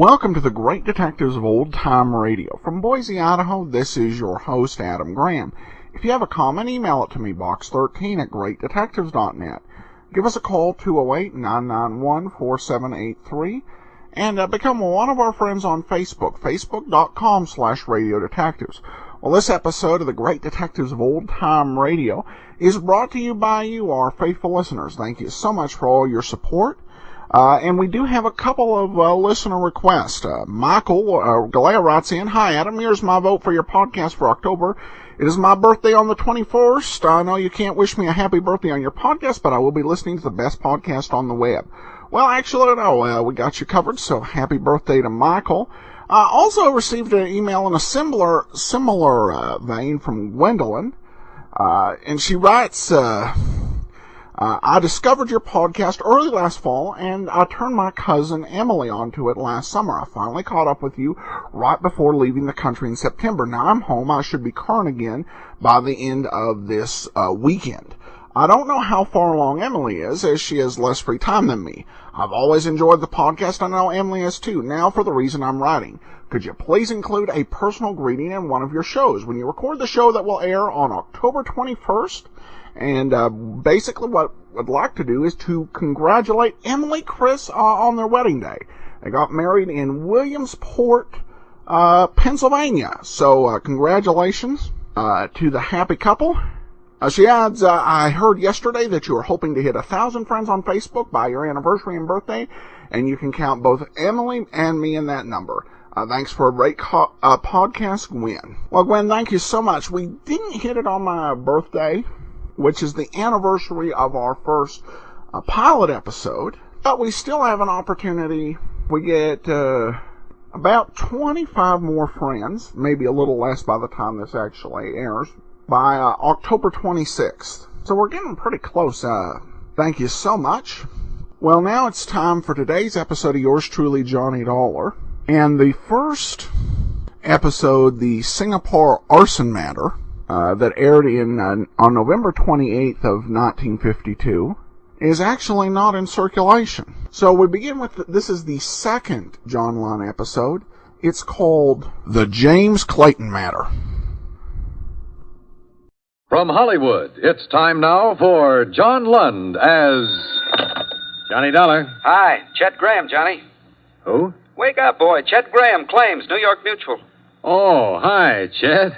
Welcome to the Great Detectives of Old Time Radio. From Boise, Idaho, this is your host, Adam Graham. If you have a comment, email it to me, box13@greatdetectives.net. Give us a call, 208-991-4783, and become one of our friends on Facebook, facebook.com/radiodetectives. Well, this episode of the Great Detectives of Old Time Radio is brought to you by you, our faithful listeners. Thank you so much for all your support. And we do have a couple of listener requests. Michael Galea writes in, "Hi, Adam. Here's my vote for your podcast for October. It is my birthday on the 21st. I know you can't wish me a happy birthday on your podcast, but I will be listening to the best podcast on the web." Well, actually, no, we got you covered, so happy birthday to Michael. I also received an email in a similar vein from Gwendolyn, and she writes, I discovered your podcast early last fall, and I turned my cousin Emily onto it last summer. I finally caught up with you right before leaving the country in September. Now I'm home. I should be current again by the end of this weekend. I don't know how far along Emily is, as she has less free time than me. I've always enjoyed the podcast. I know Emily has too. Now for the reason I'm writing. Could you please include a personal greeting in one of your shows when you record the show that will air on October 21st? And basically what I'd like to do is to congratulate Emily Chris on their wedding day. They got married in Williamsport, Pennsylvania. So congratulations to the happy couple. She adds, I heard yesterday that you are hoping to hit 1,000 friends on Facebook by your anniversary and birthday, and you can count both Emily and me in that number. Thanks for a great podcast, Gwen. Well, Gwen, thank you so much. We didn't hit it on my birthday, which is the anniversary of our first pilot episode. But we still have an opportunity. We get about 25 more friends, maybe a little less by the time this actually airs, by October 26th. So we're getting pretty close. Thank you so much. Well, now it's time for today's episode of yours truly, Johnny Dollar. And the first episode, the Singapore arson matter, that aired on November 28th of 1952, is actually not in circulation. So we begin with, this is the second John Lund episode. It's called The James Clayton Matter. From Hollywood, it's time now for John Lund as Johnny Dollar. Hi, Chet Graham, Johnny. Who? Wake up, boy. Chet Graham, Claims, New York Mutual. Oh, hi, Chet.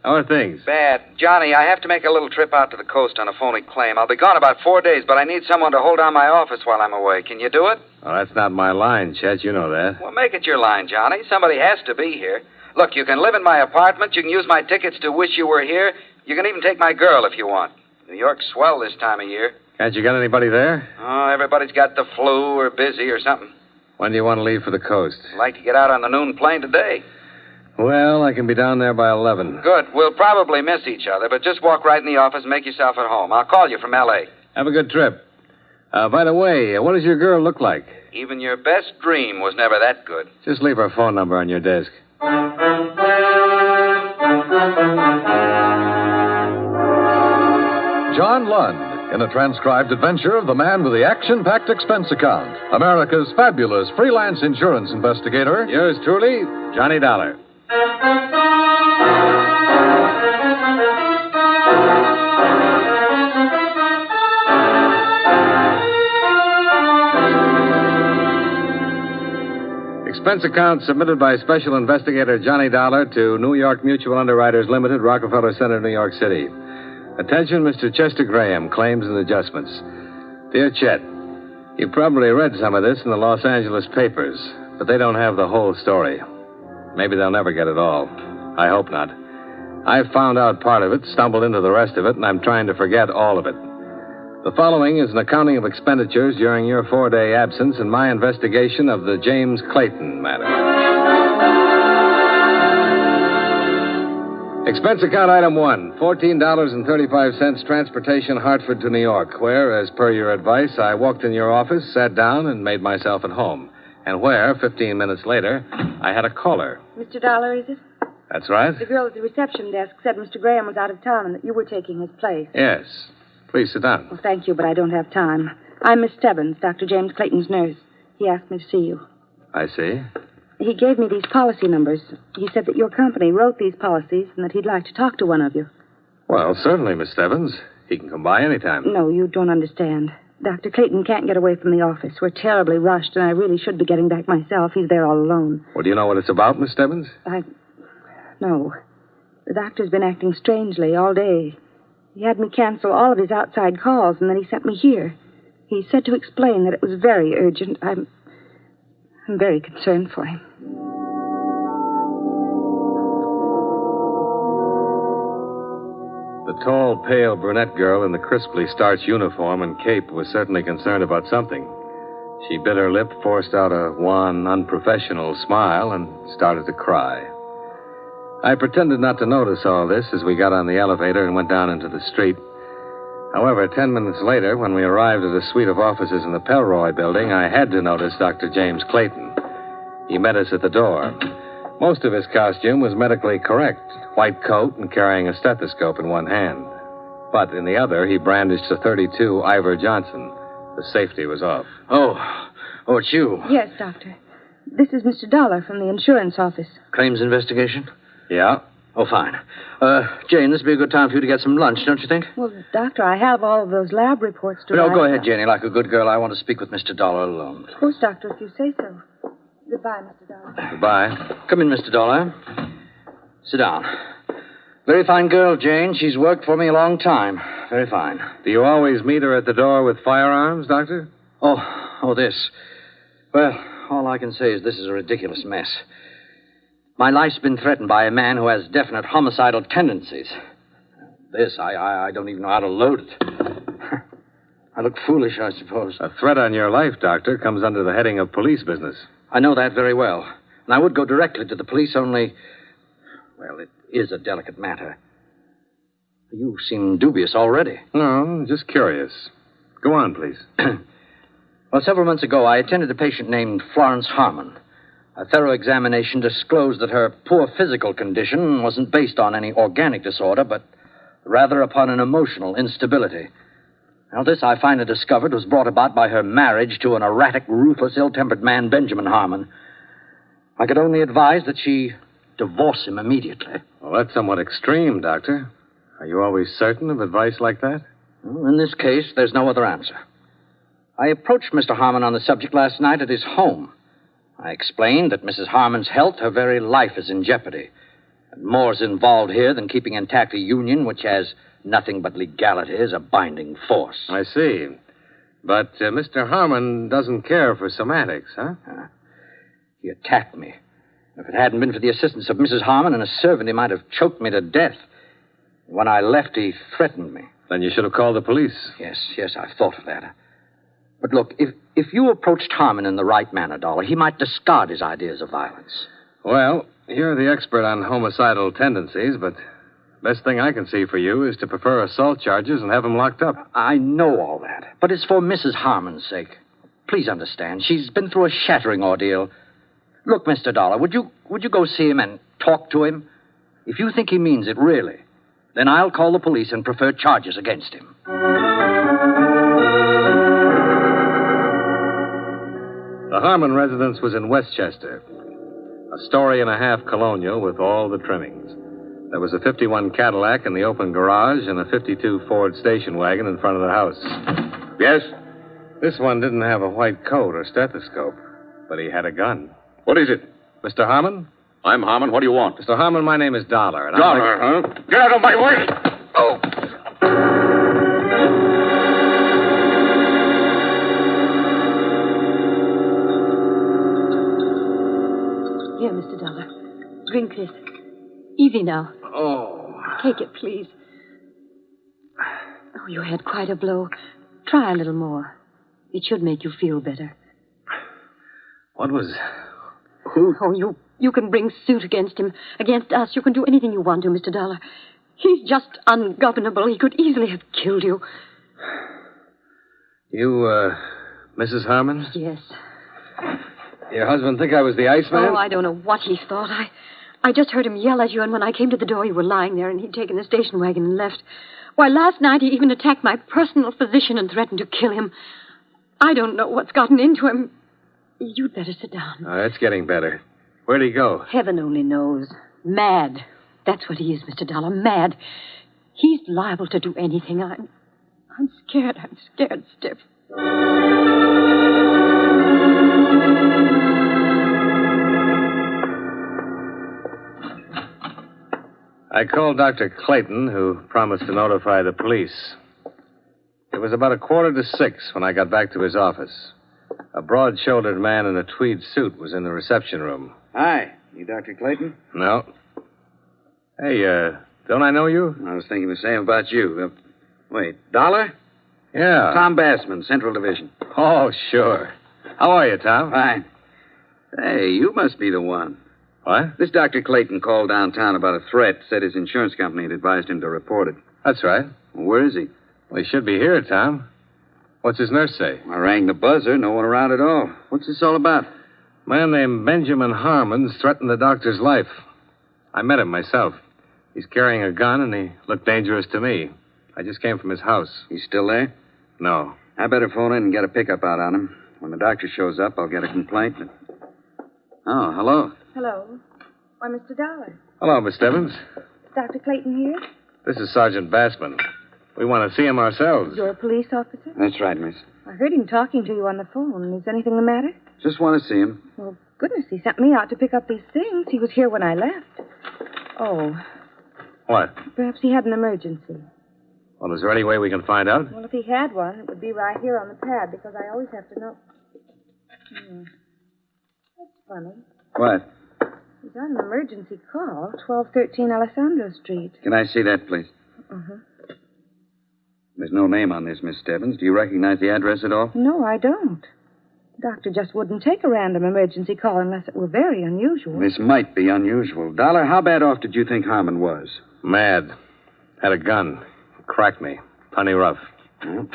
How are things? Bad. Johnny, I have to make a little trip out to the coast on a phony claim. I'll be gone about 4 days, but I need someone to hold down my office while I'm away. Can you do it? Well, that's not my line, Chet. You know that. Well, make it your line, Johnny. Somebody has to be here. Look, you can live in my apartment. You can use my tickets to wish you were here. You can even take my girl if you want. New York's swell this time of year. Can't you get anybody there? Oh, everybody's got the flu or busy or something. When do you want to leave for the coast? I'd like to get out on the noon plane today. Well, I can be down there by 11. Good. We'll probably miss each other, but just walk right in the office and make yourself at home. I'll call you from L.A. Have a good trip. By the way, what does your girl look like? Even your best dream was never that good. Just leave her phone number on your desk. John Lund in a transcribed adventure of the man with the action-packed expense account, America's fabulous freelance insurance investigator. Yours truly, Johnny Dollar. Expense account submitted by Special Investigator Johnny Dollar to New York Mutual Underwriters Limited, Rockefeller Center, New York City. Attention, Mr. Chester Graham, Claims and Adjustments. Dear Chet, you probably read some of this in the Los Angeles papers, but they don't have the whole story. Maybe they'll never get it all. I hope not. I found out part of it, stumbled into the rest of it, and I'm trying to forget all of it. The following is an accounting of expenditures during your 4-day absence and my investigation of the James Clayton matter. Expense account item 1, $14.35 transportation Hartford to New York, where, as per your advice, I walked in your office, sat down, and made myself at home. And where, 15 minutes later, I had a caller. Mr. Dollar, is it? That's right. The girl at the reception desk said Mr. Graham was out of town and that you were taking his place. Yes. Please sit down. Well, thank you, but I don't have time. I'm Miss Stebbins, Dr. James Clayton's nurse. He asked me to see you. I see. He gave me these policy numbers. He said that your company wrote these policies and that he'd like to talk to one of you. Well, certainly, Miss Stebbins. He can come by any time. No, you don't understand. Dr. Clayton can't get away from the office. We're terribly rushed, and I really should be getting back myself. He's there all alone. Well, do you know what it's about, Miss Stebbins? No. The doctor's been acting strangely all day. He had me cancel all of his outside calls, and then he sent me here. He said to explain that it was very urgent. I'm very concerned for him. The tall, pale brunette girl in the crisply starched uniform and cape was certainly concerned about something. She bit her lip, forced out a wan, unprofessional smile, and started to cry. I pretended not to notice all this as we got on the elevator and went down into the street. However, 10 minutes later, when we arrived at a suite of offices in the Pelroy building, I had to notice Dr. James Clayton. He met us at the door. Most of his costume was medically correct, white coat and carrying a stethoscope in one hand. But in the other, he brandished a .32 Ivor Johnson. The safety was off. Oh, it's you. Yes, Doctor. This is Mr. Dollar from the insurance office. Claims investigation? Yeah? Oh, fine. Jane, this would be a good time for you to get some lunch, don't you think? Well, Doctor, I have all of those lab reports to No, write. go ahead, Janie. Like a good girl, I want to speak with Mr. Dollar alone. Of course, Doctor, if you say so. Goodbye, Mr. Dollar. Goodbye. Come in, Mr. Dollar. Sit down. Very fine girl, Jane. She's worked for me a long time. Very fine. Do you always meet her at the door with firearms, Doctor? Oh, this. Well, all I can say is this is a ridiculous mess. My life's been threatened by a man who has definite homicidal tendencies. This, I don't even know how to load it. I look foolish, I suppose. A threat on your life, Doctor, comes under the heading of police business. I know that very well. And I would go directly to the police, only... Well, it is a delicate matter. You seem dubious already. No, just curious. Go on, please. Well, several months ago, I attended a patient named Florence Harmon. A thorough examination disclosed that her poor physical condition wasn't based on any organic disorder, but rather upon an emotional instability. Now, this, I finally discovered, was brought about by her marriage to an erratic, ruthless, ill-tempered man, Benjamin Harmon. I could only advise that she divorce him immediately. Well, that's somewhat extreme, Doctor. Are you always certain of advice like that? Well, in this case, there's no other answer. I approached Mr. Harmon on the subject last night at his home. I explained that Mrs. Harmon's health, her very life, is in jeopardy. And more's involved here than keeping intact a union which has nothing but legality as a binding force. I see. But Mr. Harmon doesn't care for somatics, huh? He attacked me. If it hadn't been for the assistance of Mrs. Harmon and a servant, he might have choked me to death. When I left, he threatened me. Then you should have called the police. Yes, I've thought of that. But look, if you approached Harmon in the right manner, Dollar, he might discard his ideas of violence. Well, you're the expert on homicidal tendencies, but the best thing I can see for you is to prefer assault charges and have him locked up. I know all that, but it's for Mrs. Harmon's sake. Please understand, she's been through a shattering ordeal. Look, Mr. Dollar, would you go see him and talk to him? If you think he means it, really, then I'll call the police and prefer charges against him. The Harmon residence was in Westchester. A story-and-a-half colonial with all the trimmings. There was a 51 Cadillac in the open garage and a 52 Ford station wagon in front of the house. Yes? This one didn't have a white coat or stethoscope, but he had a gun. What is it? Mr. Harmon? I'm Harmon. What do you want? Mr. Harmon, my name is Dollar. And Dollar, huh? Get out of my way! Oh! Here, Mr. Dollar. Drink this. Easy now. Oh. Take it, please. Oh, you had quite a blow. Try a little more. It should make you feel better. What was... Oh, you can bring suit against him, against us. You can do anything you want to, Mr. Dollar. He's just ungovernable. He could easily have killed you. You, Mrs. Harmon? Yes. Your husband think I was the Iceman? Oh, I don't know what he thought. I just heard him yell at you, and when I came to the door, you were lying there, and he'd taken the station wagon and left. Why, last night he even attacked my personal physician and threatened to kill him. I don't know what's gotten into him. You'd better sit down. It's getting better. Where'd he go? Heaven only knows. Mad. That's what he is, Mr. Dollar. Mad. He's liable to do anything. I'm scared. I'm scared, stiff. I called Dr. Clayton, who promised to notify the police. It was about 5:45 when I got back to his office. A broad-shouldered man in a tweed suit was in the reception room. Hi. You Dr. Clayton? No. Hey, don't I know you? I was thinking the same about you. Wait, Dollar? Yeah. Tom Bassman, Central Division. Oh, sure. How are you, Tom? Fine. Hey, you must be the one. What? This Dr. Clayton called downtown about a threat, said his insurance company had advised him to report it. That's right. Well, where is he? Well, he should be here, Tom. What's his nurse say? I rang the buzzer, no one around at all. What's this all about? A man named Benjamin Harmon's threatened the doctor's life. I met him myself. He's carrying a gun, and he looked dangerous to me. I just came from his house. He's still there? No. I better phone in and get a pickup out on him. When the doctor shows up, I'll get a complaint. Oh, hello. Hello. Why, Mr. Dollar. Hello, Miss Stebbins. Dr. Clayton here? This is Sergeant Bassman. We want to see him ourselves. You're a police officer? That's right, miss. I heard him talking to you on the phone. Is anything the matter? Just want to see him. Well, goodness, he sent me out to pick up these things. He was here when I left. Oh, What? perhaps he had an emergency. Well, is there any way we can find out? Well, if he had one, it would be right here on the pad, because I always have to know. That's funny. What? He's on an emergency call, 1213 Alessandro Street. Can I see that, please? Uh-huh. There's no name on this, Miss Stebbins. Do you recognize the address at all? No, I don't. The doctor just wouldn't take a random emergency call unless it were very unusual. This might be unusual. Dollar, how bad off did you think Harmon was? Mad. Had a gun. Cracked me. Plenty rough. Well,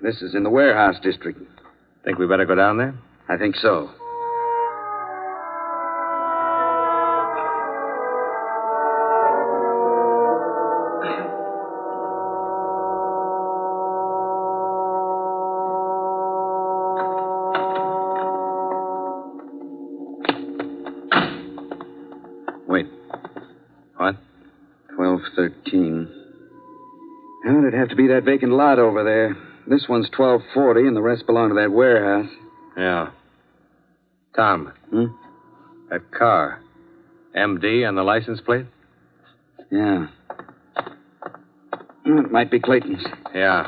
this is in the warehouse district. Think we better go down there? I think so. Wait. What? 1213. Well, it'd have to be that vacant lot over there. This one's 1240, and the rest belong to that warehouse. Yeah. Tom. That car. MD and the license plate? Yeah. It might be Clayton's. Yeah.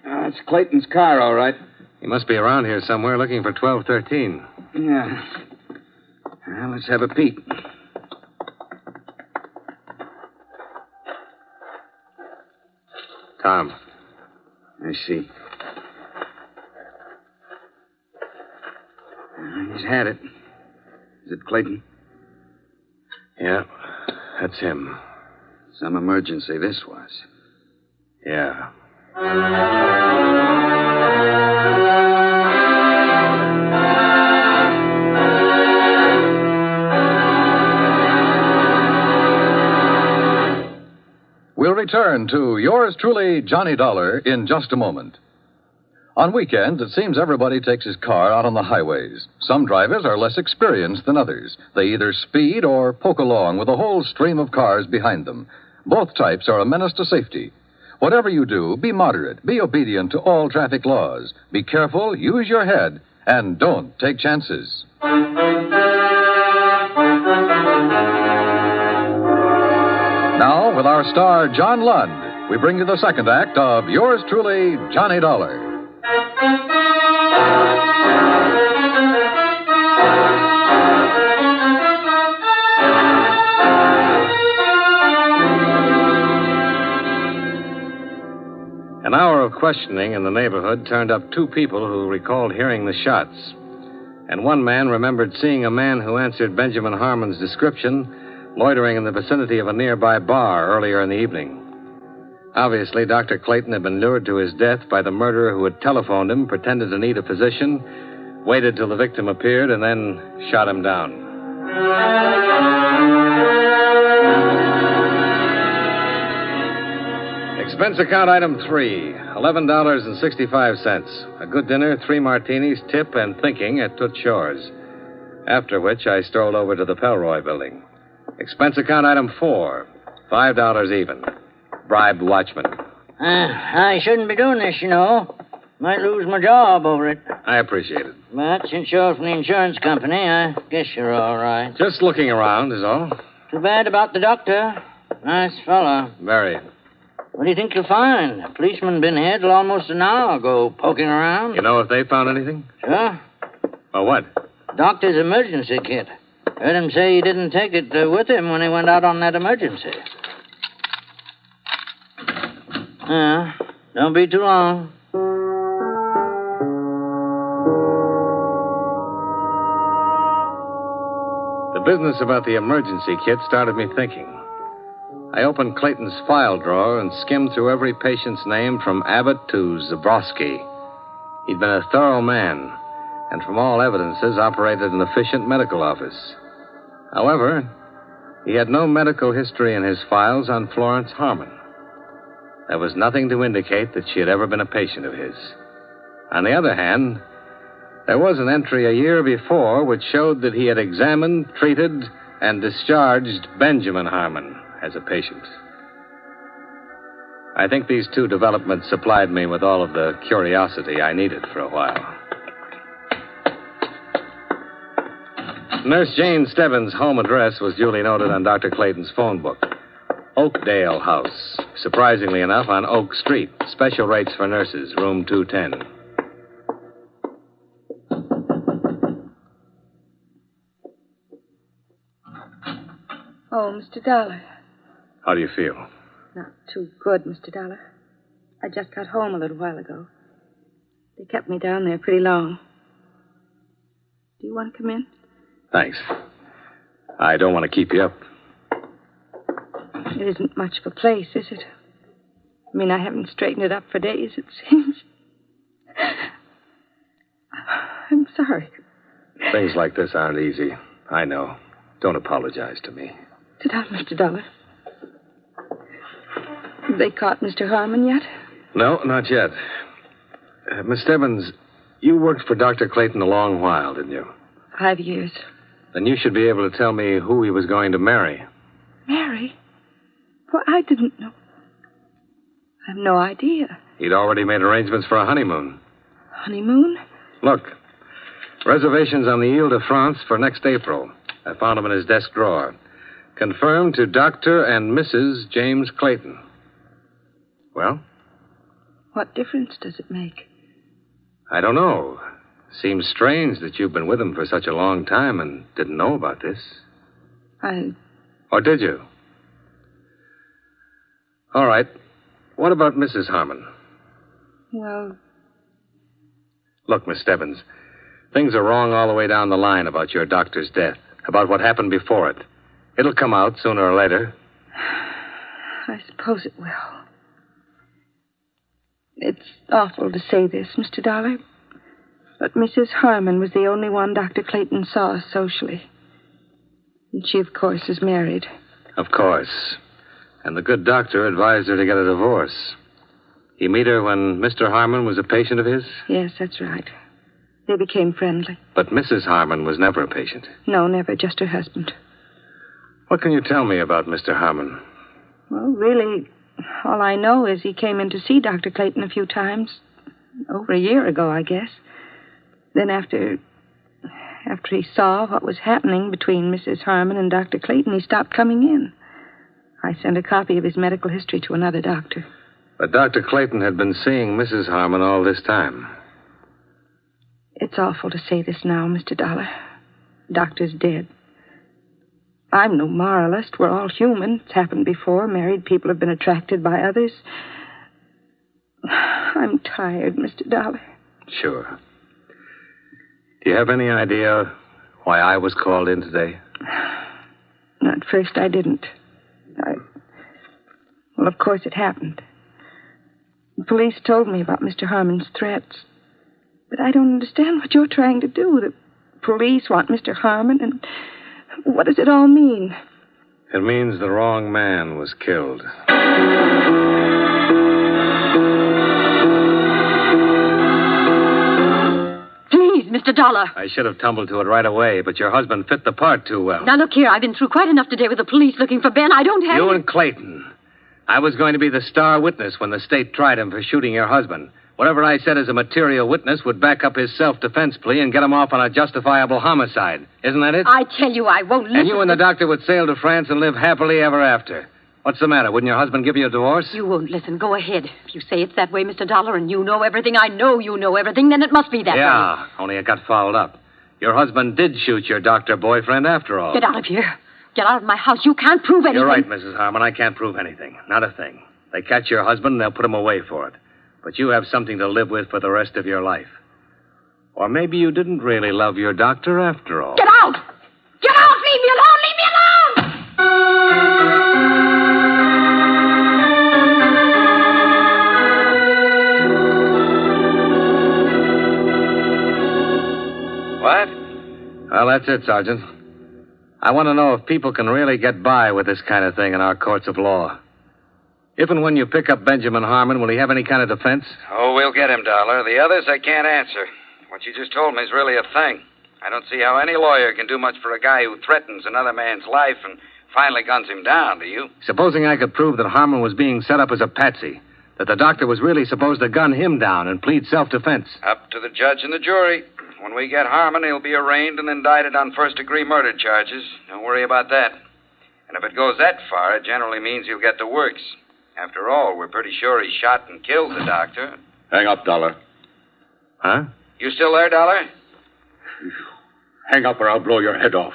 It's Clayton's car, all right. He must be around here somewhere looking for 1213. Yeah. Well, let's have a peek. Tom. I see. He's had it. Is it Clayton? Yeah, that's him. Some emergency this was. Yeah. We'll return to yours truly, Johnny Dollar, in just a moment. On weekends, it seems everybody takes his car out on the highways. Some drivers are less experienced than others. They either speed or poke along with a whole stream of cars behind them. Both types are a menace to safety. Whatever you do, be moderate, be obedient to all traffic laws. Be careful, use your head, and don't take chances. Now, with our star, John Lund, we bring you the second act of yours truly, Johnny Dollar. An hour of questioning in the neighborhood turned up two people who recalled hearing the shots. And one man remembered seeing a man who answered Benjamin Harmon's description loitering in the vicinity of a nearby bar earlier in the evening. Obviously, Dr. Clayton had been lured to his death by the murderer who had telephoned him, pretended to need a physician, waited till the victim appeared, and then shot him down. Expense account item 3, $11.65. A good dinner, 3 martinis, tip, and thinking at Toots Shores. After which I strolled over to the Pelroy building. Expense account item 4, $5 even. Bribed watchman. I shouldn't be doing this, you know. Might lose my job over it. I appreciate it. But since you're from the insurance company, I guess you're all right. Just looking around is all. Too bad about the doctor. Nice fella. Very. What do you think you'll find? A policeman been here till almost an hour ago, poking around. You know if they found anything? Sure. Well, what? Doctor's emergency kit. Heard him say he didn't take it with him when he went out on that emergency. Don't be too long. The business about the emergency kit started me thinking. I opened Clayton's file drawer and skimmed through every patient's name from Abbott to Zabrowski. He'd been a thorough man, and from all evidences operated an efficient medical office. However, he had no medical history in his files on Florence Harmon. There was nothing to indicate that she had ever been a patient of his. On the other hand, there was an entry a year before which showed that he had examined, treated, and discharged Benjamin Harmon as a patient. I think these 2 developments supplied me with all of the curiosity I needed for a while. Nurse Jane Stebbins' home address was duly noted on Dr. Clayton's phone book. Oakdale House. Surprisingly enough, on Oak Street. Special rates for nurses, room 210. Oh, Mr. Dollar. How do you feel? Not too good, Mr. Dollar. I just got home a little while ago. They kept me down there pretty long. Do you want to come in? Thanks. I don't want to keep you up. It isn't much of a place, is it? I mean, I haven't straightened it up for days, it seems. I'm sorry. Things like this aren't easy. I know. Don't apologize to me. Sit down, Mr. Dollar. Have they caught Mr. Harmon yet? No, not yet. Miss Stebbins, you worked for Dr. Clayton a long while, didn't you? 5 years. Then you should be able to tell me who he was going to marry. Marry? Well, I didn't know. I have no idea. He'd already made arrangements for a honeymoon. Honeymoon? Look, reservations on the Ile de France for next April. I found them in his desk drawer. Confirmed to Dr. and Mrs. James Clayton. Well? What difference does it make? I don't know. Seems strange that you've been with him for such a long time and didn't know about this. Or did you? All right. What about Mrs. Harmon? Well... Look, Miss Stebbins, things are wrong all the way down the line about your doctor's death, about what happened before it. It'll come out sooner or later. I suppose it will. It's awful to say this, Mr. Dollar, but Mrs. Harmon was the only one Dr. Clayton saw socially. And she, of course, is married. Of course. And the good doctor advised her to get a divorce. You meet her when Mr. Harmon was a patient of his? Yes, that's right. They became friendly. But Mrs. Harmon was never a patient. No, never, just her husband. What can you tell me about Mr. Harmon? Well, really, all I know is he came in to see Dr. Clayton a few times. Over a year ago, I guess. Then after he saw what was happening between Mrs. Harmon and Dr. Clayton, he stopped coming in. I sent a copy of his medical history to another doctor. But Dr. Clayton had been seeing Mrs. Harmon all this time. It's awful to say this now, Mr. Dollar. The doctor's dead. I'm no moralist. We're all human. It's happened before. Married people have been attracted by others. I'm tired, Mr. Dollar. Sure. Do you have any idea why I was called in today? At first, I didn't. Well, of course, it happened. The police told me about Mr. Harmon's threats. But I don't understand what you're trying to do. The police want Mr. Harmon, and what does it all mean? It means the wrong man was killed. Please, Mr. Dollar. I should have tumbled to it right away, but your husband fit the part too well. Now, look here. I've been through quite enough today with the police looking for Ben. I don't have... You and Clayton. I was going to be the star witness when the state tried him for shooting your husband. Whatever I said as a material witness would back up his self-defense plea and get him off on a justifiable homicide. Isn't that it? I tell you, I won't listen. And you and the doctor would sail to France and live happily ever after. What's the matter? Wouldn't your husband give you a divorce? You won't listen. Go ahead. If you say it's that way, Mr. Dollar, and you know everything, I know you know everything, then it must be that way. Yeah, only it got fouled up. Your husband did shoot your doctor boyfriend after all. Get out of here. Get out of my house. You can't prove anything. You're right, Mrs. Harmon. I can't prove anything. Not a thing. They catch your husband and they'll put him away for it. But you have something to live with for the rest of your life. Or maybe you didn't really love your doctor after all. Get out! Get out! Leave me alone! Leave me alone! What? Well, that's it, Sergeant. I want to know if people can really get by with this kind of thing in our courts of law. If and when you pick up Benjamin Harmon, will he have any kind of defense? Oh, we'll get him, Dollar. The others I can't answer. What you just told me is really a thing. I don't see how any lawyer can do much for a guy who threatens another man's life and finally guns him down, do you? Supposing I could prove that Harmon was being set up as a patsy, that the doctor was really supposed to gun him down and plead self-defense. Up to the judge and the jury. When we get Harmon, he'll be arraigned and indicted on first-degree murder charges. Don't worry about that. And if it goes that far, it generally means he'll get the works. After all, we're pretty sure he shot and killed the doctor. Hang up, Dollar. Huh? You still there, Dollar? Hang up or I'll blow your head off.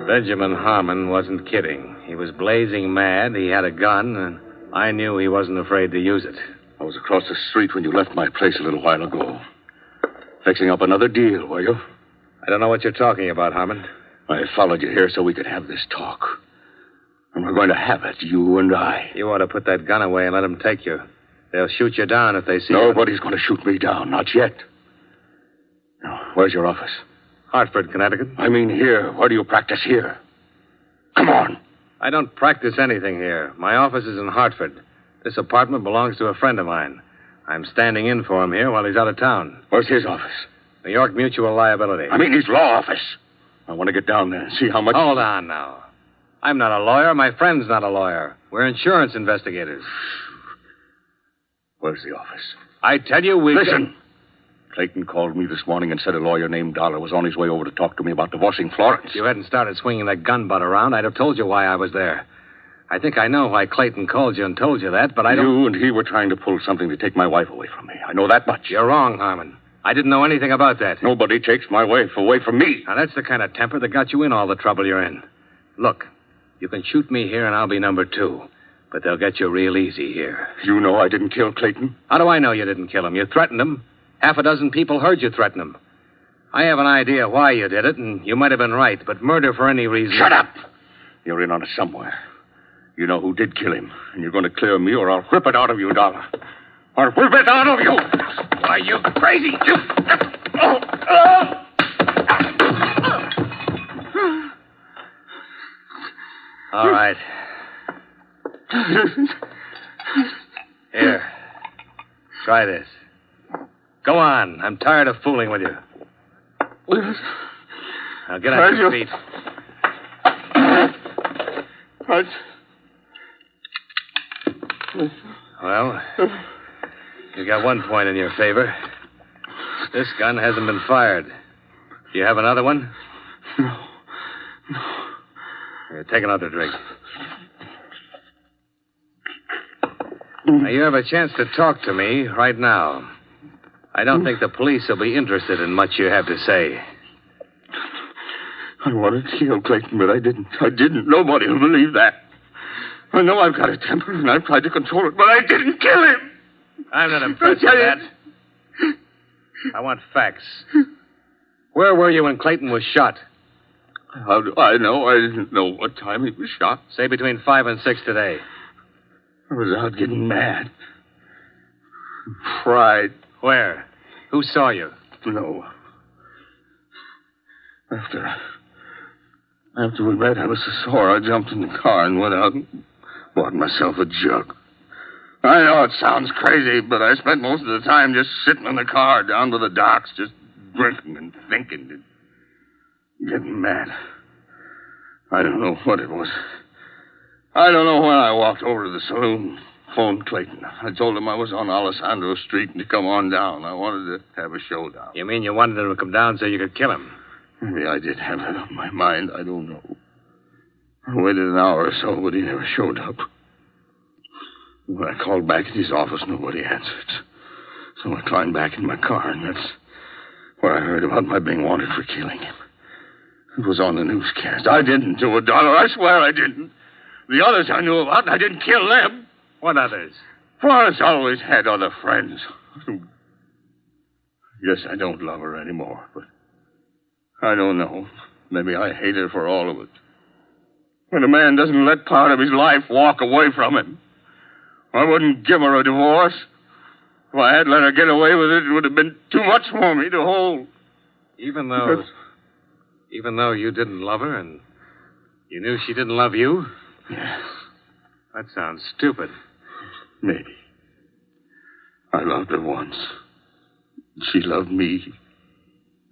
Benjamin Harmon wasn't kidding. He was blazing mad. He had a gun, and I knew he wasn't afraid to use it. I was across the street when you left my place a little while ago. Fixing up another deal, were you? I don't know what you're talking about, Harmon. I followed you here so we could have this talk. And we're going to have it, you and I. You ought to put that gun away and let them take you. They'll shoot you down if they see you. Nobody's going to shoot me down, not yet. Now, where's your office? Hartford, Connecticut. I mean here. Where do you practice here? Come on. I don't practice anything here. My office is in Hartford. This apartment belongs to a friend of mine. I'm standing in for him here while he's out of town. Where's his office? New York Mutual Liability. I mean his law office. I want to get down there and see how much... Hold on now. I'm not a lawyer. My friend's not a lawyer. We're insurance investigators. Where's the office? I tell you, Listen. Clayton called me this morning and said a lawyer named Dollar was on his way over to talk to me about divorcing Florence. If you hadn't started swinging that gun butt around, I'd have told you why I was there. I think I know why Clayton called you and told you that, but I don't... You and he were trying to pull something to take my wife away from me. I know that much. You're wrong, Harmon. I didn't know anything about that. Nobody takes my wife away from me. Now, that's the kind of temper that got you in all the trouble you're in. Look, you can shoot me here and I'll be number 2. But they'll get you real easy here. You know I didn't kill Clayton. How do I know you didn't kill him? You threatened him. Half a dozen people heard you threaten him. I have an idea why you did it, and you might have been right, but murder for any reason... Shut up! You're in on it somewhere. You know who did kill him, and you're going to clear me or I'll whip it out of you, Dollar. I'll whip it out of you! Why, you crazy... All right. Here. Try this. Go on. I'm tired of fooling with you. Now get on your feet. Well, you got one point in your favor. This gun hasn't been fired. Do you have another one? No. Here, take another drink. Now, you have a chance to talk to me right now. I don't think the police will be interested in much you have to say. I wanted to kill Clayton, but I didn't. Nobody will believe that. I know I've got a temper, and I've tried to control it, but I didn't kill him. I'm not impressed with that. I want facts. Where were you when Clayton was shot? How do I know? I didn't know what time he was shot. Say between 5 and 6 today. I was out getting mad. Fried. Where? Who saw you? No. After we met, I was so sore, I jumped in the car and went out and bought myself a jug. I know it sounds crazy, but I spent most of the time just sitting in the car down by the docks, just drinking and thinking and getting mad. I don't know what it was. I don't know when I walked over to the saloon, phoned Clayton. I told him I was on Alessandro Street and to come on down. I wanted to have a showdown. You mean you wanted him to come down so you could kill him? Maybe I did have it on my mind. I don't know. I waited an hour or so, but he never showed up. When I called back at his office, nobody answered. So I climbed back in my car, and that's where I heard about my being wanted for killing him. It was on the newscast. I didn't do it, Dollar. I swear I didn't. The others I knew about, and I didn't kill them. What others? Florence always had other friends. Yes, I don't love her anymore, but I don't know. Maybe I hate her for all of it. When a man doesn't let part of his life walk away from him, I wouldn't give her a divorce. If I had let her get away with it, it would have been too much for me to hold. Even though you didn't love her and you knew she didn't love you? Yes. That sounds stupid. Maybe. I loved her once. She loved me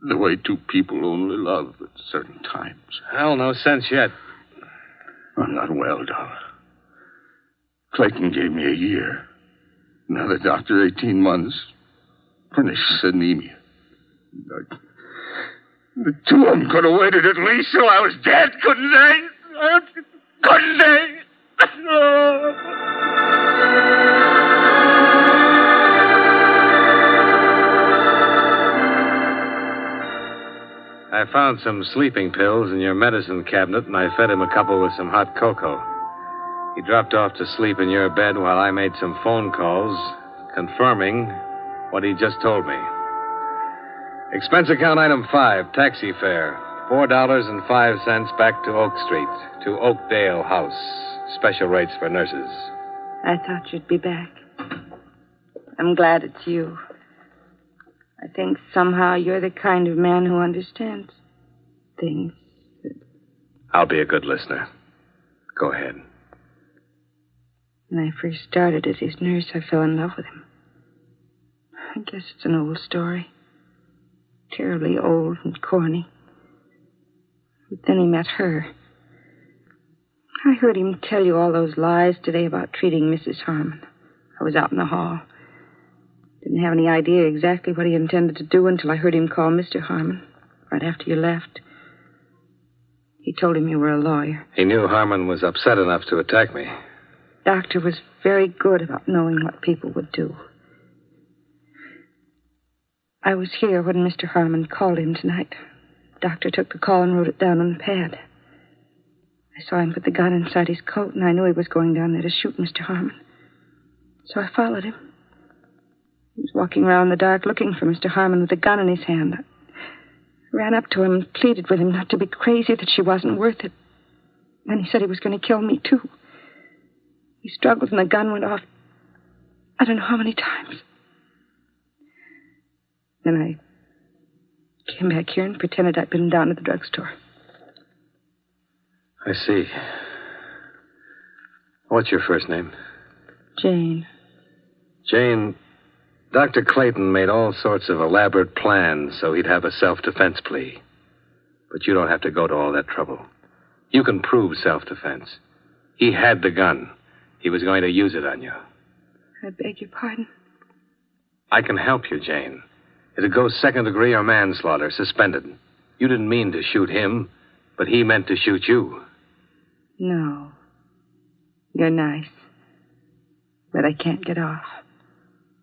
the way two people only love at certain times. Hell, no sense yet. I'm not well, Dollar. Clayton gave me a year. Another doctor, 18 months. Pernicious anemia. The two of them could have waited at least till I was dead, couldn't they? Couldn't they? I found some sleeping pills in your medicine cabinet, and I fed him a couple with some hot cocoa. He dropped off to sleep in your bed while I made some phone calls, confirming what he just told me. Expense account item 5, taxi fare, $4.05 back to Oak Street, to Oakdale House. Special rates for nurses. I thought you'd be back. I'm glad it's you. I think somehow you're the kind of man who understands things. I'll be a good listener. Go ahead. When I first started as his nurse, I fell in love with him. I guess it's an old story. Terribly old and corny. But then he met her. I heard him tell you all those lies today about treating Mrs. Harmon. I was out in the hall. Didn't have any idea exactly what he intended to do until I heard him call Mr. Harmon right after you left. He told him you were a lawyer. He knew Harmon was upset enough to attack me. Doctor was very good about knowing what people would do. I was here when Mr. Harmon called him tonight. Doctor took the call and wrote it down on the pad. I saw him put the gun inside his coat, and I knew he was going down there to shoot Mr. Harmon. So I followed him. He was walking around in the dark looking for Mr. Harmon with a gun in his hand. I ran up to him and pleaded with him not to be crazy, that she wasn't worth it. Then he said he was going to kill me, too. He struggled and the gun went off I don't know how many times. Then I came back here and pretended I'd been down at the drugstore. I see. What's your first name? Jane. Jane, Dr. Clayton made all sorts of elaborate plans so he'd have a self-defense plea. But you don't have to go to all that trouble. You can prove self-defense. He had the gun. He was going to use it on you. I beg your pardon? I can help you, Jane. It'll go second degree or manslaughter, suspended. You didn't mean to shoot him, but he meant to shoot you. No. You're nice. But I can't get off.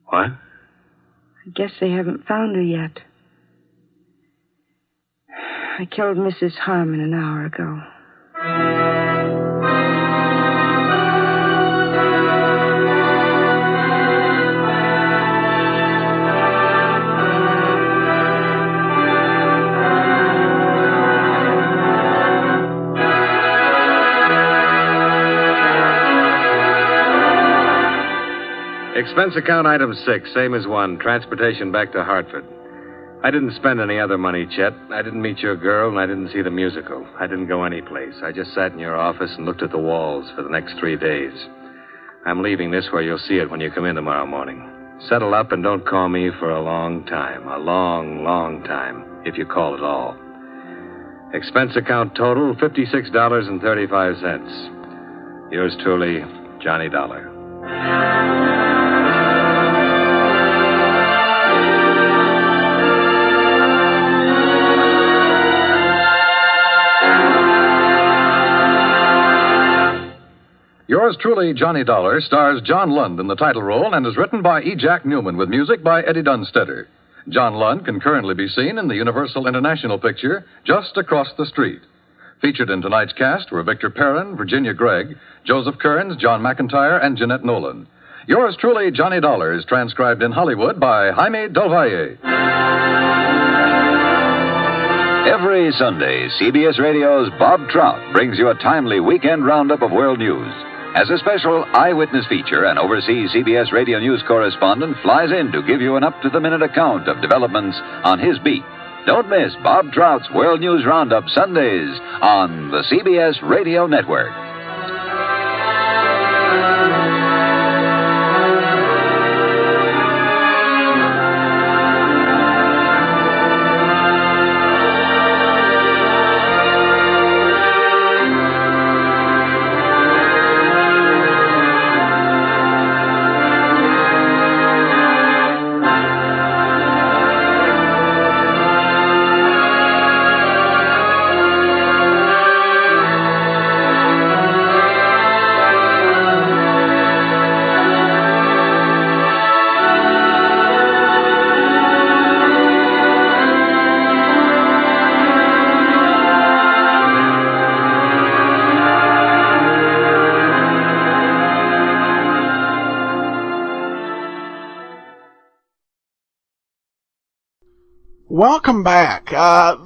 What? I guess they haven't found her yet. I killed Mrs. Harmon an hour ago. Expense account item 6, same as 1, transportation back to Hartford. I didn't spend any other money, Chet. I didn't meet your girl, and I didn't see the musical. I didn't go anyplace. I just sat in your office and looked at the walls for the next 3 days. I'm leaving this where you'll see it when you come in tomorrow morning. Settle up and don't call me for a long time. A long, long time, if you call at all. Expense account total, $56.35. Yours truly, Johnny Dollar. Yours truly, Johnny Dollar, stars John Lund in the title role and is written by E. Jack Newman with music by Eddie Dunstetter. John Lund can currently be seen in the Universal International picture Just Across the Street. Featured in tonight's cast were Victor Perrin, Virginia Gregg, Joseph Kearns, John McIntyre, and Jeanette Nolan. Yours truly, Johnny Dollar, is transcribed in Hollywood by Jaime Del Valle. Every Sunday, CBS Radio's Bob Trout brings you a timely weekend roundup of world news. As a special eyewitness feature, an overseas CBS Radio News correspondent flies in to give you an up-to-the-minute account of developments on his beat. Don't miss Bob Trout's World News Roundup Sundays on the CBS Radio Network. Welcome back. The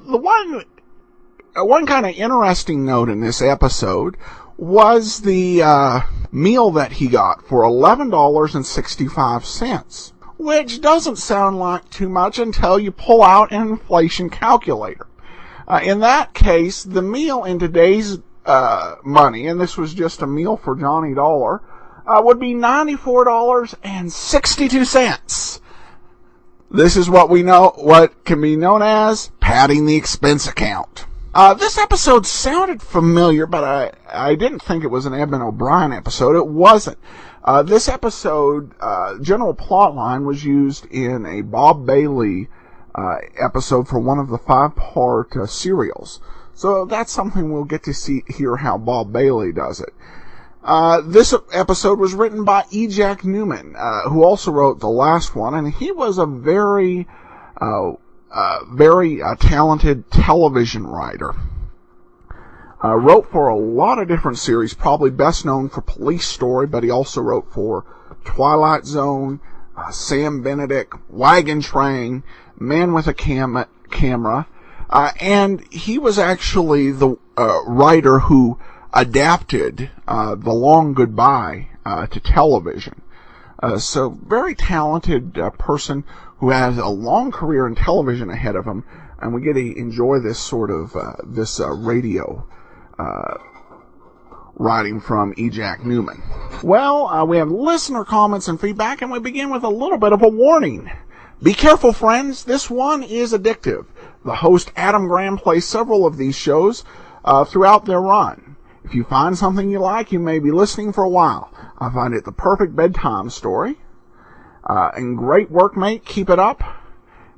one kind of interesting note in this episode was the meal that he got for $11.65, which doesn't sound like too much until you pull out an inflation calculator. In that case, the meal in today's money, and this was just a meal for Johnny Dollar, would be $94.62. This is what can be known as padding the expense account. This episode sounded familiar, but I didn't think it was an Edmund O'Brien episode. It wasn't. This episode, general plot line was used in a Bob Bailey episode for one of the 5-part serials. So that's something we'll get to hear how Bob Bailey does it. This episode was written by E. Jack Newman, who also wrote the last one, and he was a very talented television writer. Wrote for a lot of different series, probably best known for Police Story, but he also wrote for Twilight Zone, Sam Benedict, Wagon Train, Man with a Camera, and he was actually the writer who adapted The Long Goodbye to television. So very talented person who has a long career in television ahead of him, and we get to enjoy this sort of radio writing from E. Jack Newman. Well, we have listener comments and feedback, and we begin with a little bit of a warning. Be careful, friends. This one is addictive. The host, Adam Graham, plays several of these shows throughout their run. If you find something you like, you may be listening for a while. I find it the perfect bedtime story. And great work, mate. Keep it up.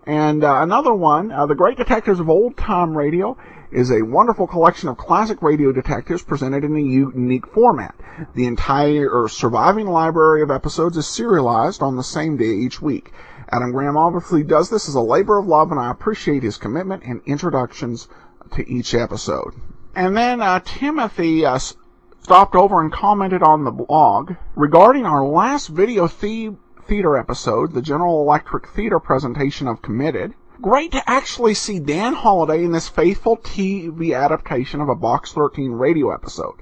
And another one, The Great Detectives of Old Time Radio, is a wonderful collection of classic radio detectives presented in a unique format. The entire surviving library of episodes is serialized on the same day each week. Adam Graham obviously does this as a labor of love, and I appreciate his commitment and introductions to each episode. And then Timothy stopped over and commented on the blog regarding our last video theater episode, the General Electric Theater presentation of Committed. Great to actually see Dan Holliday in this faithful TV adaptation of a Box 13 radio episode.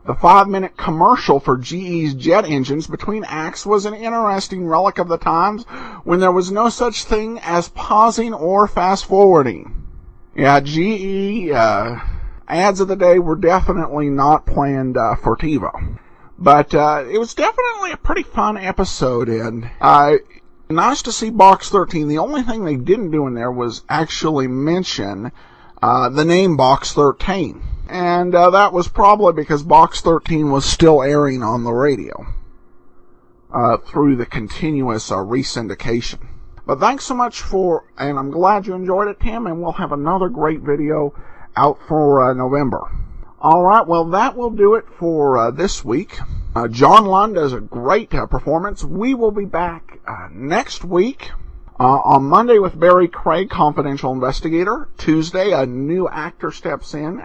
The 5-minute commercial for GE's jet engines between acts was an interesting relic of the times when there was no such thing as pausing or fast-forwarding. Yeah, GE ads of the day were definitely not planned for TiVo. But it was definitely a pretty fun episode, and nice to see Box 13. The only thing they didn't do in there was actually mention the name Box 13. And that was probably because Box 13 was still airing on the radio through the continuous resyndication. But thanks so much and I'm glad you enjoyed it, Tim, and we'll have another great video out for November. All right, well, that will do it for this week. John Lund does a great performance. We will be back next week on Monday with Barry Craig, Confidential Investigator. Tuesday, a new actor steps in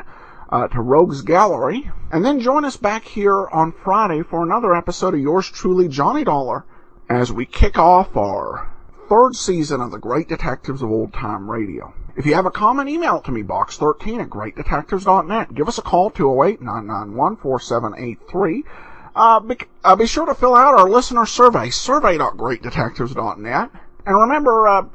to Rogues Gallery. And then join us back here on Friday for another episode of yours truly, Johnny Dollar, as we kick off our third season of the Great Detectives of Old Time Radio. If you have a comment, email it to me, box13@greatdetectives.net. Give us a call, 208-991-4783. Be sure to fill out our listener survey, survey.greatdetectives.net. And remember,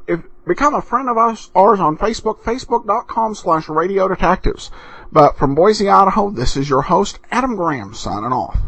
become a friend of ours on Facebook, facebook.com/radiodetectives. But from Boise, Idaho, this is your host, Adam Graham, signing off.